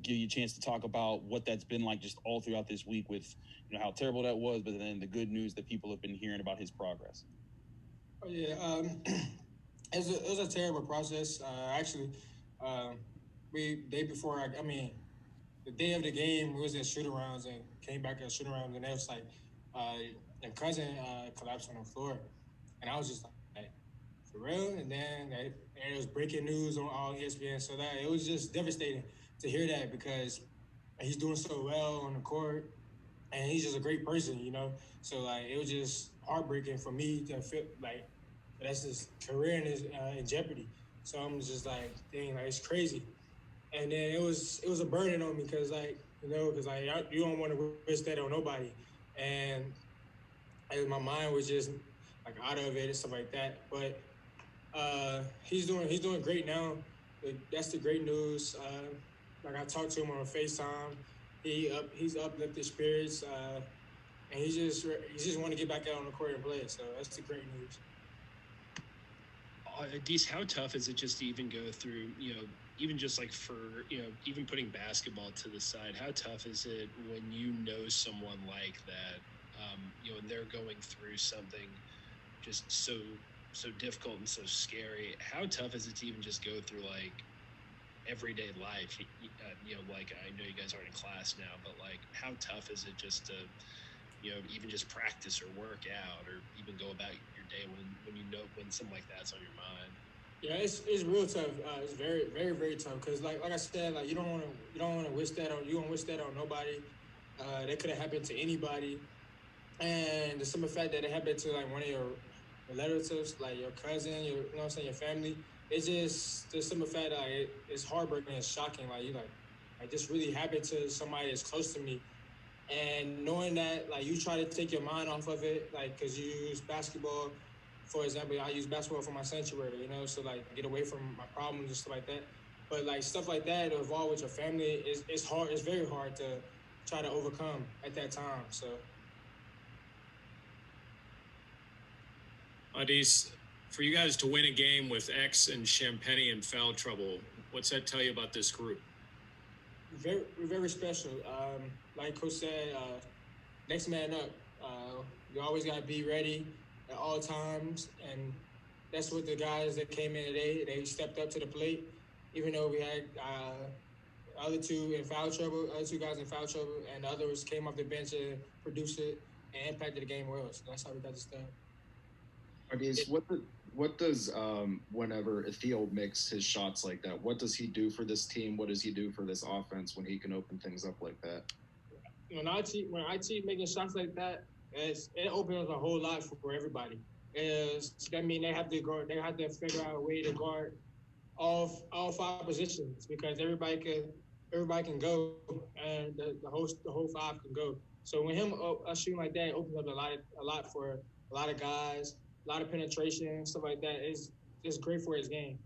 give you a chance to talk about what that's been like just all throughout this week with, how terrible that was, but then the good news that people have been hearing about his progress. Oh, yeah, it was a terrible process. Actually, um, we day before I mean, the day of the game, we was in shoot arounds and came back at shoot arounds, and it was like, uh, your cousin collapsed on the floor, and I was just like, for real. And then and it was breaking news on all ESPN, so that it was just devastating to hear that because he's doing so well on the court, and he's just a great person, So like it was just heartbreaking for me to feel like that's his career in jeopardy. So I'm just like, dang, like it's crazy. And then it was a burden on me because you don't want to wish that on nobody, and my mind was just like out of it and stuff like that. But he's doing great now. That's the great news. Like I talked to him on FaceTime. He's uplifted spirits, and he just want to get back out on the court and play. So that's the great news. Au'Diese, how tough is it just to even go through, even just like for, even putting basketball to the side, how tough is it when you know someone like that, and they're going through something just so difficult and so scary? How tough is it to even just go through like everyday life? Like I know you guys aren't in class now, but like how tough is it just to, even just practice or work out or even go about your day when you know when something like that's on your mind? Yeah, it's real tough. It's very very very tough because like I said, like you don't want to wish that on you don't wish that on nobody. That could have happened to anybody, and the simple fact that it happened to like one of your relatives, like your cousin, your what I'm saying, your family. It's just the simple fact that it's heartbreaking, it's shocking. Like you like this really happened to somebody that's close to me, and knowing that like you try to take your mind off of it, like because you use basketball. For example, I use basketball for my sanctuary, so like get away from my problems and stuff like that. But like stuff like that involved with your family is it's hard. It's very hard to try to overcome at that time. So Au'Diese, for you guys to win a game with X and Champagny in foul trouble, what's that tell you about this group? we're very special. Like Coach said, next man up. You always gotta be ready at all times, and that's what the guys that came in today. They stepped up to the plate, even though we had other two guys in foul trouble, and the others came off the bench and produced it and impacted the game well. So that's how we got this done. Au'Diese, what does whenever Ethiel makes his shots like that, what does he do for this team? What does he do for this offense when he can open things up like that? When IT making shots like that, it opens a whole lot for everybody. That mean they have to guard, they have to figure out a way to guard all five positions because everybody can go and the whole five can go. So when him shooting like that, it opens up a lot for a lot of guys, a lot of penetration, stuff like that. It's great for his game.